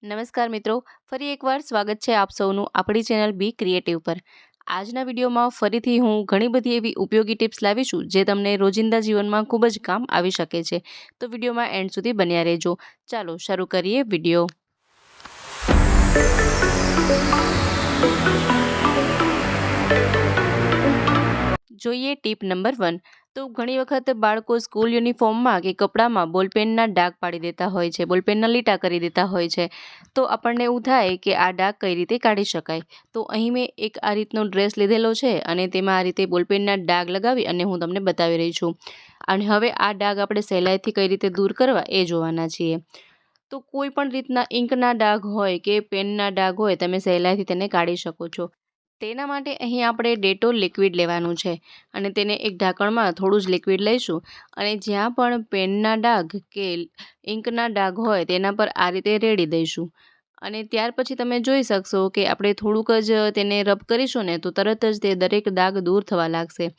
નમસ્કાર મિત્રો, ફરી એકવાર સ્વાગત છે આપ સૌનું આપણી ચેનલ બી ક્રિએટિવ પર. આજના વિડીયોમાં ફરીથી હું ઘણી બધી એવી ઉપયોગી ટિપ્સ લાવી છું જે તમને રોજિંદા જીવનમાં ખૂબ જ કામ આવી શકે છે. તો વિડીયોમાં એન્ડ સુધી બન્યા રહેજો. ચાલો શરૂ કરીએ વિડીયો. જોઈએ ટીપ નંબર 1. તો ઘણી વખત બાળકો સ્કૂલ યુનિફોર્મમાં કે કપડામાં બોલપેનના ડાઘ પાડી દેતા હોય છે, બોલપેનના લીટા કરી દેતા હોય છે. તો આપણને એવું થાય કે આ ડાઘ કઈ રીતે કાઢી શકાય. તો અહીં મેં એક આ રીતનો ડ્રેસ લીધેલો છે અને તેમાં આ રીતે બોલપેનના ડાઘ લગાવી અને હું તમને બતાવી રહી છું. અને હવે આ ડાઘ આપણે સહેલાઈથી કઈ રીતે દૂર કરવા એ જોવાના છીએ. તો કોઈ પણ રીતના ઇંકના ડાઘ હોય કે પેનના ડાઘ હોય, તમે સહેલાઈથી તેને કાઢી શકો છો. તેના માટે અહીં આપણે ડેટોલ લિક્વિડ લેવાનું છે અને તેને એક ઢાંકણમાં થોડું જ લિક્વિડ લઈશું અને જ્યાં પણ પેનના ડાઘ કે ઇંકના ડાઘ હોય તેના પર આ રીતે રેડી દઈશું. અને ત્યાર પછી તમે જોઈ શકશો કે આપણે થોડુંક જ તેને રબ કરીશું ને તો તરત જ તે દરેક ડાઘ દૂર થવા લાગશે.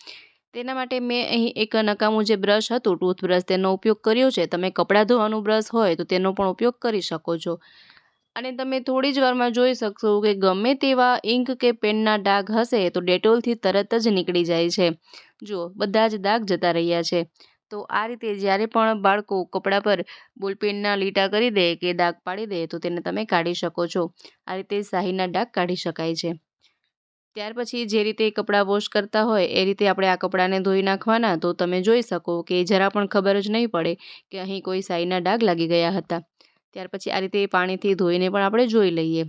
તેના માટે મેં અહીં એક નકામું જે બ્રશ હતું, ટૂથબ્રશ, તેનો ઉપયોગ કર્યો છે. તમે કપડાં ધોવાનું બ્રશ હોય તો તેનો પણ ઉપયોગ કરી શકો છો. અને તમે થોડી જ વારમાં જોઈ શકશો કે ગમે તેવા ઇંક કે પેનના ડાઘ હશે તો ડેટોલથી તરત જ નીકળી જાય છે. જુઓ, બધા જ ડાઘ જતા રહ્યા છે. તો આ રીતે જ્યારે પણ બાળકો કપડા પર બોલપેનના લીટા કરી દે કે ડાઘ પાડી દે તો તેને તમે કાઢી શકો છો. આ રીતે શાહીના ડાઘ કાઢી શકાય છે. ત્યાર પછી જે રીતે કપડાં વોશ કરતા હોય એ રીતે આપણે આ કપડાંને ધોઈ નાખવાના. તો તમે જોઈ શકો કે જરા પણ ખબર જ નહીં પડે કે અહીં કોઈ શાહીના ડાઘ લાગી ગયા હતા. ત્યાર પછી આ રીતે પાણીથી ધોઈને પણ આપણે જોઈ લઈએ.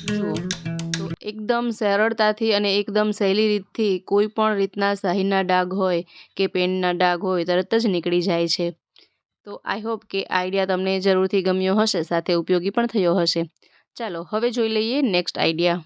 જુઓ, તો એકદમ સરળતાથી અને એકદમ સહેલી રીતથી કોઈ પણ રીતના શાહીના ડાઘ હોય કે પેનના ડાઘ હોય તરત જ નીકળી જાય છે. તો આઈ હોપ કે આઈડિયા તમને જરૂરથી ગમ્યો હશે, સાથે ઉપયોગી પણ થયો હશે. ચાલો હવે જોઈ લઈએ નેક્સ્ટ આઈડિયા.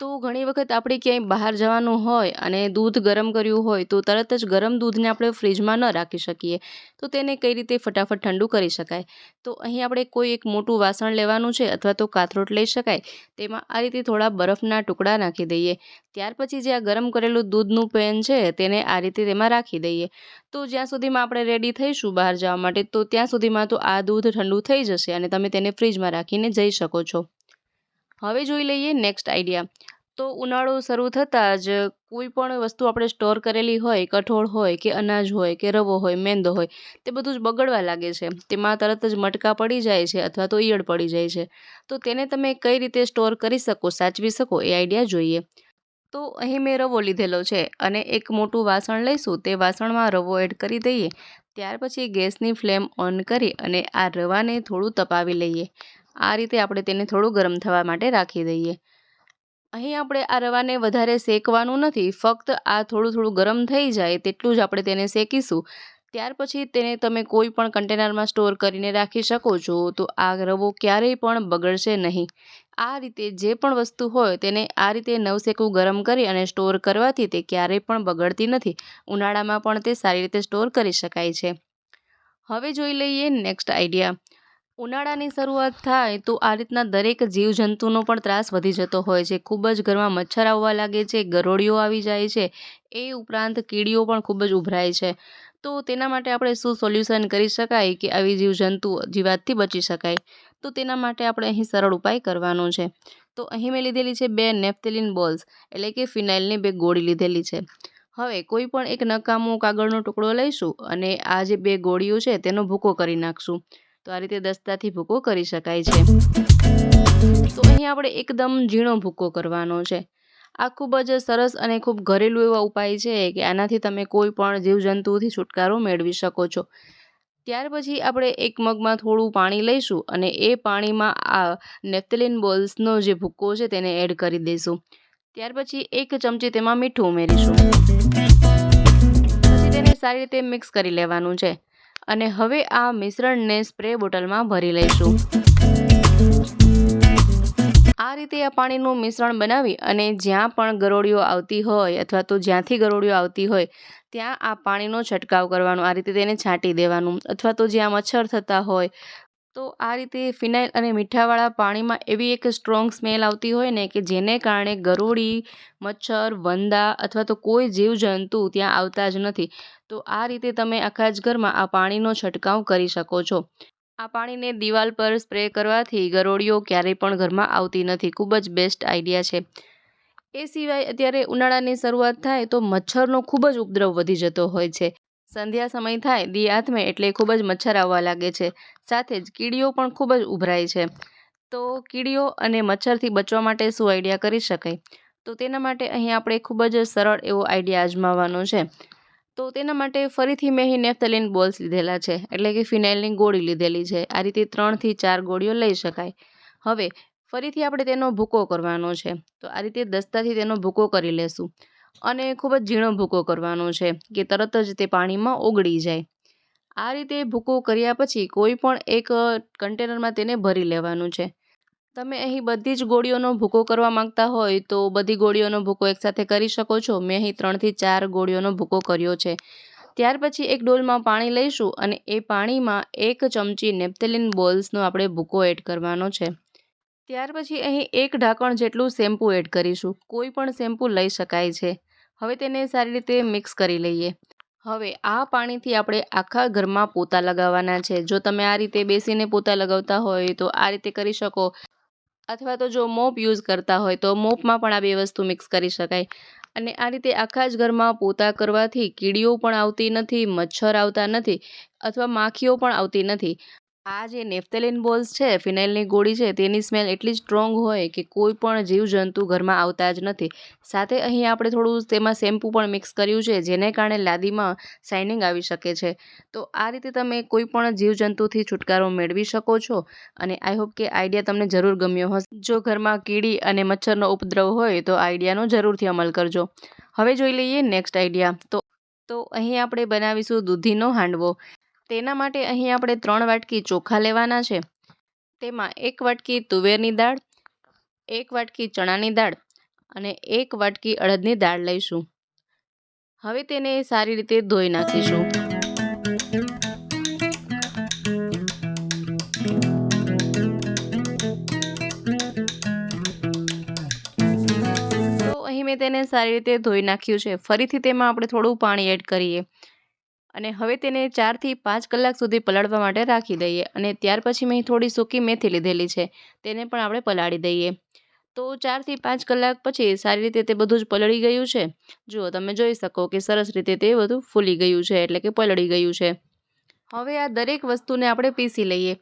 તો ઘણી વખત આપણે ક્યાંય બહાર જવાનું હોય અને દૂધ ગરમ કર્યું હોય તો તરત જ ગરમ દૂધને આપણે ફ્રીજમાં ન રાખી શકીએ. તો તેને કઈ રીતે ફટાફટ ઠંડુ કરી શકાય. તો અહીં આપણે કોઈ એક મોટું વાસણ લેવાનું છે અથવા તો કાથરોટ લઈ શકાય. તેમાં આ રીતે થોડા બરફના ટુકડા નાખી દઈએ. ત્યાર પછી જે આ ગરમ કરેલું દૂધનું પેન છે તેને આ રીતે તેમાં રાખી દઈએ. તો જ્યાં સુધીમાં આપણે રેડી થઈશું બહાર જવા માટે તો ત્યાં સુધીમાં તો આ દૂધ ઠંડુ થઈ જશે અને તમે તેને ફ્રીજમાં રાખીને જઈ શકો છો. હવે જોઈ લઈએ નેક્સ્ટ આઈડિયા. તો ઉનાળો શરૂ થતાં જ કોઈ પણ વસ્તુ આપણે સ્ટોર કરેલી હોય, કઠોળ હોય કે અનાજ હોય કે રવો હોય, મેંદો હોય, તે બધું જ બગડવા લાગે છે. તેમાં તરત જ મટકા પડી જાય છે અથવા તો ઈયળ પડી જાય છે. તો તેને તમે કઈ રીતે સ્ટોર કરી શકો, સાચવી શકો એ આઈડિયા જોઈએ. તો અહીં મેં રવો લીધેલો છે અને એક મોટું વાસણ લઈશું. તે વાસણમાં રવો એડ કરી દઈએ. ત્યાર પછી ગેસની ફ્લેમ ઓન કરી અને આ રવાને થોડું તપાવી લઈએ. આ રીતે આપણે તેને થોડું ગરમ થવા માટે રાખી દઈએ. અહીં આપણે આ રવાને વધારે શેકવાનું નથી, ફક્ત આ થોડું થોડું ગરમ થઈ જાય તેટલું જ આપણે તેને શેકીશું. ત્યાર પછી તેને તમે કોઈ પણ કન્ટેનરમાં સ્ટોર કરીને રાખી શકો છો. તો આ રવો ક્યારેય પણ બગડશે નહીં. આ રીતે જે પણ વસ્તુ હોય તેને આ રીતે નવશેકું ગરમ કરી અને સ્ટોર કરવાથી તે ક્યારેય પણ બગડતી નથી. ઉનાળામાં પણ તે સારી રીતે સ્ટોર કરી શકાય છે. હવે જોઈ લઈએ નેક્સ્ટ આઈડિયા. ઉનાળાની શરૂઆત થાય તો આ રીતના દરેક જીવજંતુનો પણ ત્રાસ વધી જતો હોય છે. ખૂબ જ ઘરમાં મચ્છર આવવા લાગે છે, ગરોળીઓ આવી જાય છે, એ ઉપરાંત કીડીઓ પણ ખૂબ જ ઉભરાય છે. તો તેના માટે આપણે શું સોલ્યુશન કરી શકાય કે આવી જીવાતથી બચી શકાય. તો તેના માટે આપણે અહીં સરળ ઉપાય કરવાનો છે. તો અહીં મેં લીધેલી છે 2 નેપ્થેલિન બોલ્સ, એટલે કે ફિનાઇલની 2 ગોળી લીધેલી છે. હવે કોઈ પણ એક નકામો કાગળનો ટુકડો લઈશું અને આ જે 2 ગોળીઓ છે તેનો ભૂકો કરી નાખશું. તો આ રીતે દસ્તાથી ભૂકો કરી શકાય છે. તો અહીં આપણે એકદમ ઝીણો ભૂકો કરવાનો છે. આ ખૂબ જ સરસ અને ખૂબ ઘરેલું એવા ઉપાય છે કે આનાથી તમે કોઈ પણ જીવજંતુથી છુટકારો મેળવી શકો છો. ત્યાર પછી આપણે એક મગમાં થોડું પાણી લઈશું અને એ પાણીમાં આ નેપ્થેલિન બોલ્સનો જે ભૂકો છે તેને એડ કરી દઈશું. ત્યાર પછી 1 ચમચી તેમાં મીઠું ઉમેરીશું. પછી તેને સારી રીતે મિક્સ કરી લેવાનું છે. અને હવે આ મિશ્રણને સ્પ્રે બોટલમાં ભરી લઈશું. આ રીતે આ પાણીનું મિશ્રણ બનાવી અને જ્યાં પણ ગરોળીઓ આવતી હોય અથવા તો જ્યાંથી ગરોળીઓ આવતી હોય ત્યાં આ પાણીનો છંટકાવ કરવાનો. આ રીતે તેને છાંટી દેવાનું. અથવા તો જ્યાં મચ્છર થતા હોય તો આ રીતે ફિનાઇલ અને મીઠાવાળા પાણીમાં એવી એક સ્ટ્રોંગ સ્મેલ આવતી હોય ને કે જેને કારણે ગરોળી, મચ્છર, વંદા અથવા તો કોઈ જીવજંતુ ત્યાં આવતા જ નથી. તો આ રીતે તમે આખા જ ઘરમાં આ પાણીનો છંટકાવ કરી શકો છો. આ પાણીને દિવાલ પર સ્પ્રે કરવાથી ગરોળીઓ ક્યારેય પણ ઘરમાં આવતી નથી. ખૂબ જ બેસ્ટ આઈડિયા છે. એ સિવાય અત્યારે ઉનાળાની શરૂઆત થાય તો મચ્છરનો ખૂબ જ ઉપદ્રવ વધી જતો હોય છે. સંધ્યા સમય થાય દી આથમે એટલે ખૂબ જ મચ્છર આવવા લાગે છે. સાથે જ કીડીઓ પણ ખૂબ જ ઉભરાય છે. તો કીડીઓ અને મચ્છરથી બચવા માટે શું આઈડિયા કરી શકાય? તો તેના માટે અહીં આપણે ખૂબ જ સરળ એવો આઈડિયા અજમાવવાનો છે. તો તેના માટે ફરીથી મેં અહીં નેફ્થેલિન બોલ્સ લીધેલા છે, એટલે કે ફિનાઇલની ગોળી લીધેલી છે. આ રીતે 3 થી 4 ગોળીઓ લઈ શકાય. હવે ફરીથી આપણે તેનો ભૂકો કરવાનો છે. તો આ રીતે દસ્તાથી તેનો ભૂકો કરી લેશું અને ખૂબ જ ઝીણો ભૂકો કરવાનો છે કે તરત જ તે પાણીમાં ઓગળી જાય. આ રીતે ભૂકો કર્યા પછી કોઈ પણ એક કન્ટેનરમાં તેને ભરી લેવાનું છે. તમે અહીં બધી જ ગોળીઓનો ભૂકો કરવા માંગતા હોય તો બધી ગોળીઓનો ભૂકો એકસાથે કરી શકો છો. મેં અહીં 3 થી 4 ગોળીઓનો ભૂકો કર્યો છે. ત્યાર પછી એક ડોલમાં પાણી લઈશું અને એ પાણીમાં 1 ચમચી નેપ્થેલિન બોલ્સનો આપણે ભૂકો એડ કરવાનો છે. ત્યાર પછી અહીં 1 ઢાંકણ જેટલું શેમ્પૂ એડ કરીશું. કોઈ પણ શેમ્પૂ લઈ શકાય છે. હવે તેને સારી રીતે મિક્સ કરી લઈએ. હવે આ પાણીથી આપણે આખા ઘરમાં પોતા લગાવવાના છે. જો તમે આ રીતે બેસીને પોતા લગાવતા હોય તો આ રીતે કરી શકો, અથવા તો જો મોપ યુઝ કરતા હોય તો મોપમાં પણ આ બે વસ્તુ મિક્સ કરી શકાય. અને આ રીતે આખા જ ઘરમાં પોતા કરવાથી કીડીઓ પણ આવતી નથી, મચ્છર આવતા નથી અથવા માખીઓ પણ આવતી નથી. આ જે નેફ્થેલિન બોલ્સ છે, ફિનાઇલની ગોળી છે, તેની સ્મેલ એટલી સ્ટ્રોંગ હોય કે કોઈ પણ જીવજંતુ ઘરમાં આવતા જ નથી. સાથે અહીં આપણે થોડું તેમાં શેમ્પૂ પણ મિક્સ કર્યું છે, જેને કારણે લાદીમાં શાઇનિંગ આવી શકે છે. તો આ રીતે તમે કોઈ પણ જીવજંતુથી છુટકારો મેળવી શકો છો. અને આઈ હોપ કે આઈડિયા તમને જરૂર ગમ્યો હશે. જો ઘરમાં કીડી અને મચ્છરનો ઉપદ્રવ હોય તો આઈડિયાનો જરૂરથી અમલ કરજો. હવે જોઈ લઈએ નેક્સ્ટ આઈડિયા. તો અહીં આપણે બનાવીશું દૂધીનો હાંડવો. તેના માટે અહીં આપણે 3 વાટકી ચોખા લેવાના છે. તેમાં 1 વાટકી તુવેરની દાળ, 1 વાટકી ચણાની દાળ અને 1 વાટકી અડદની દાળ લઈશું. હવે તેને સારી રીતે ધોઈ નાખીશું. તો અહીં મેં તેને સારી રીતે ધોઈ નાખ્યું છે. ફરીથી તેમાં આપણે થોડું પાણી એડ કરીએ અને હવે તેને 4 થી 5 કલાક સુધી પલાળવા માટે રાખી દઈએ. અને ત્યાર પછી મેં થોડી સૂકી મેથી લીધેલી છે, તેને પણ આપણે પલાળી દઈએ. તો 4 થી 5 કલાક પછી સારી રીતે તે બધું જ પલળી ગયું છે. જુઓ, તમે જોઈ શકો કે સરસ રીતે તે બધું ફૂલી ગયું છે, એટલે કે પલળી ગયું છે. હવે આ દરેક વસ્તુને આપણે પીસી લઈએ.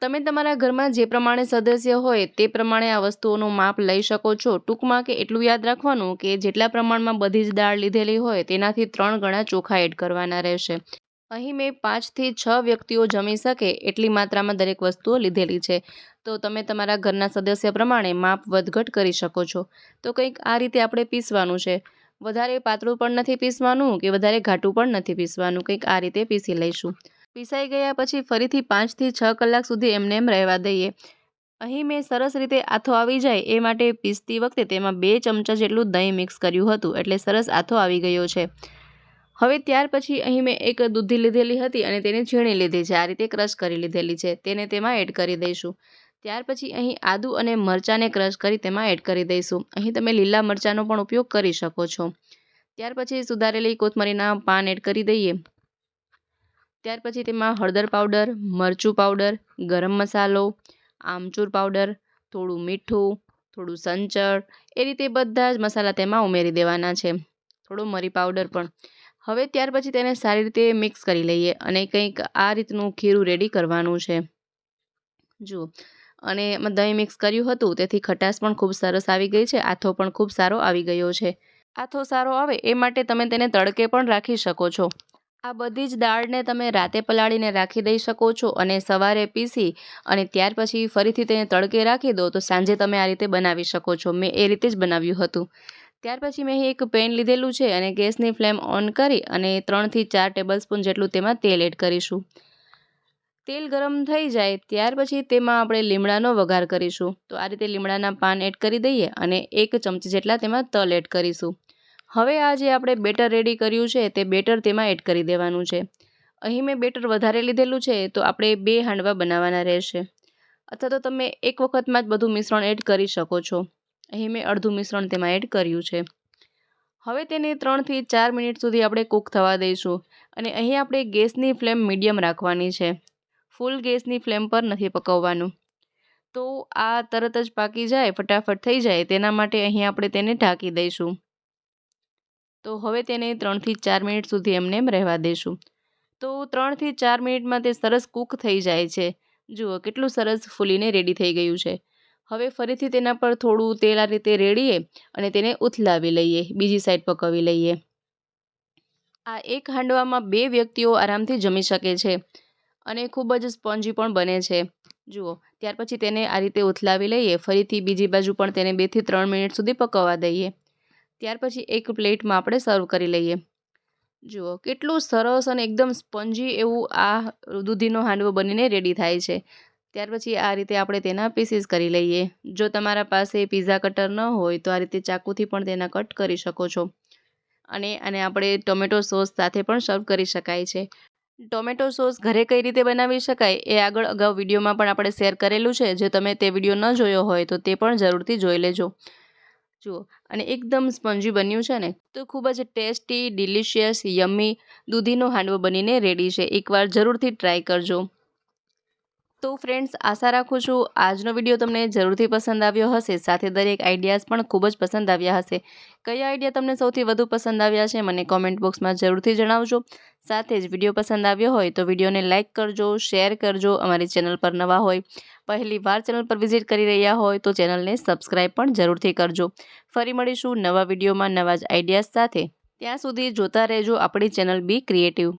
તમે તમારા ઘરમાં જે પ્રમાણે સદસ્ય હોય તે પ્રમાણે આ વસ્તુઓનું માપ લઈ શકો છો. ટૂંકમાં કે એટલું યાદ રાખવાનું કે જેટલા પ્રમાણમાં બધી જ દાળ લીધેલી હોય તેનાથી 3 ગણા ચોખા એડ કરવાના રહેશે. અહીં મેં 5 થી 6 વ્યક્તિઓ જમી શકે એટલી માત્રામાં દરેક વસ્તુઓ લીધેલી છે. તો તમે તમારા ઘરના સદસ્ય પ્રમાણે માપ વધઘટ કરી શકો છો. તો કંઈક આ રીતે આપણે પીસવાનું છે. વધારે પાતળું પણ નથી પીસવાનું કે વધારે ઘાટું પણ નથી પીસવાનું. કંઈક આ રીતે પીસી લઈશું. પીસાઈ ગયા પછી ફરીથી 5 થી 6 કલાક સુધી એમને એમ રહેવા દઈએ. અહીં મેં સરસ રીતે આથો આવી જાય એ માટે પીસતી વખતે તેમાં 2 ચમચા જેટલું દહીં મિક્સ કર્યું હતું, એટલે સરસ આથો આવી ગયો છે. હવે ત્યાર પછી અહીં મેં એક દૂધી લીધેલી હતી અને તેને છીણી લીધી છે. આ રીતે ક્રશ કરી લીધેલી છે, તેને તેમાં એડ કરી દઈશું. ત્યાર પછી અહીં આદુ અને મરચાંને ક્રશ કરી તેમાં એડ કરી દઈશું. અહીં તમે લીલા મરચાંનો પણ ઉપયોગ કરી શકો છો. ત્યાર પછી સુધારેલી કોથમરીના પાન એડ કરી દઈએ. ત્યાર પછી તેમાં હળદર પાવડર, મરચું પાવડર, ગરમ મસાલો, આમચૂર પાવડર, થોડું મીઠું, થોડું સંચળ, એ રીતે બધા જ મસાલા તેમાં ઉમેરી દેવાના છે. થોડો મરી પાવડર પણ. હવે ત્યાર પછી તેને સારી રીતે મિક્સ કરી લઈએ અને કંઈક આ રીતનું ખીરું રેડી કરવાનું છે. જુઓ, અને દહીં મિક્સ કર્યું હતું તેથી ખટાશ પણ ખૂબ સરસ આવી ગઈ છે. આથો પણ ખૂબ સારો આવી ગયો છે. આથો સારો આવે એ માટે તમે તેને તડકે પણ રાખી શકો છો. આ બધી જ દાળને તમે રાતે પલાળીને રાખી દઈ શકો છો અને સવારે પીસી અને ત્યાર પછી ફરીથી તેને તડકે રાખી દો તો સાંજે તમે આ રીતે બનાવી શકો છો. મેં એ રીતે જ બનાવ્યું હતું. ત્યાર પછી મેં એક પેન લીધેલું છે અને ગેસની ફ્લેમ ઓન કરી અને 3 થી 4 ટેબલસ્પૂન જેટલું તેમાં તેલ એડ કરીશું. તેલ ગરમ થઈ જાય ત્યાર પછી તેમાં આપણે લીમડાનો વઘાર કરીશું. તો આ રીતે લીમડાના પાન એડ કરી દઈએ અને 1 ચમચી જેટલા તેમાં તલ એડ કરીશું. હવે આ જે આપણે બેટર રેડી કર્યું છે તે બેટર તેમાં એડ કરી દેવાનું છે. અહીં મેં બેટર વધારે લીધેલું છે તો આપણે 2 હાંડવા બનાવવાના રહેશે. અથવા તો તમે એક વખતમાં જ બધું મિશ્રણ એડ કરી શકો છો. અહીં મેં અડધું મિશ્રણ તેમાં એડ કર્યું છે. હવે તેને 3 થી 4 મિનિટ સુધી આપણે કૂક થવા દઈશું અને અહીં આપણે ગેસની ફ્લેમ મીડિયમ રાખવાની છે. ફૂલ ગેસની ફ્લેમ પર નથી પકવવાનું. તો આ તરત જ પાકી જાય, ફટાફટ થઈ જાય તેના માટે અહીં આપણે તેને ઢાંકી દઈશું. તો હવે તેને 3થી 4 મિનિટ સુધી એમનેમ રહેવા દઈશું. તો 3થી 4 મિનિટમાં તે સરસ કૂક થઈ જાય છે. જુઓ કેટલું સરસ ફૂલીને રેડી થઈ ગયું છે. હવે ફરીથી તેના પર થોડું તેલ આ રીતે રેડીએ અને તેને ઉથલાવી લઈએ, બીજી સાઈડ પકવી લઈએ. આ એક હાંડવામાં 2 વ્યક્તિઓ આરામથી જમી શકે છે અને ખૂબ જ સ્પોન્જી પણ બને છે. જુઓ ત્યાર પછી તેને આ રીતે ઉથલાવી લઈએ, ફરીથી બીજી બાજુ પણ તેને 2થી 3 મિનિટ સુધી પકવવા દઈએ. ત્યાર પછી એક પ્લેટમાં આપણે સર્વ કરી લઈએ. જુઓ કેટલું સરસ અને એકદમ સ્પોન્જી એવું આ દૂધીનો હાંડવો બનીને રેડી થાય છે. ત્યાર પછી આ રીતે આપણે તેના પીસીસ કરી લઈએ. જો તમારા પાસે પીઝા કટર ન હોય તો આ રીતે ચાકુથી પણ તેના કટ કરી શકો છો. અને આપણે ટોમેટો સોસ સાથે પણ સર્વ કરી શકાય છે. ટોમેટો સોસ ઘરે કઈ રીતે બનાવી શકાય એ અગાઉ વિડીયોમાં પણ આપણે શેર કરેલું છે. જો તમે તે વિડીયો ન જોયો હોય તો તે પણ જરૂરથી જોઈ લેજો. જુઓ અને એકદમ સ્પોન્જી બન્યું છે ને, તો ખૂબ જ ટેસ્ટી, ડિલિશિયસ, યમ્મી દૂધીનો હાંડવો બનીને રેડી છે. એકવાર જરૂરથી ટ્રાય કરજો. તો ફ્રેન્ડ્સ, આશા રાખું છું આજનો વિડીયો તમને જરૂરથી પસંદ આવ્યો હશે. સાથે દરેક આઈડિયાઝ પણ ખૂબ જ પસંદ આવ્યા હશે. કયા આઈડિયા તમને સૌથી વધુ પસંદ આવ્યા છે મને કોમેન્ટ બોક્સમાં જરૂરથી જણાવજો. સાથે જ વિડીયો પસંદ આવ્યો હોય તો વિડીયોને લાઇક કરજો, શેર કરજો. અમારી ચેનલ પર નવા હોય, પહેલી વાર ચેનલ પર વિઝિટ કરી રહ્યા હોય તો ચેનલને સબસ્ક્રાઈબ પણ જરૂરથી કરજો. ફરી મળીશું નવા વિડીયોમાં નવા જ આઈડિયાઝ સાથે. ત્યાં સુધી જોતા રહેજો આપણી ચેનલ બી ક્રિએટિવ.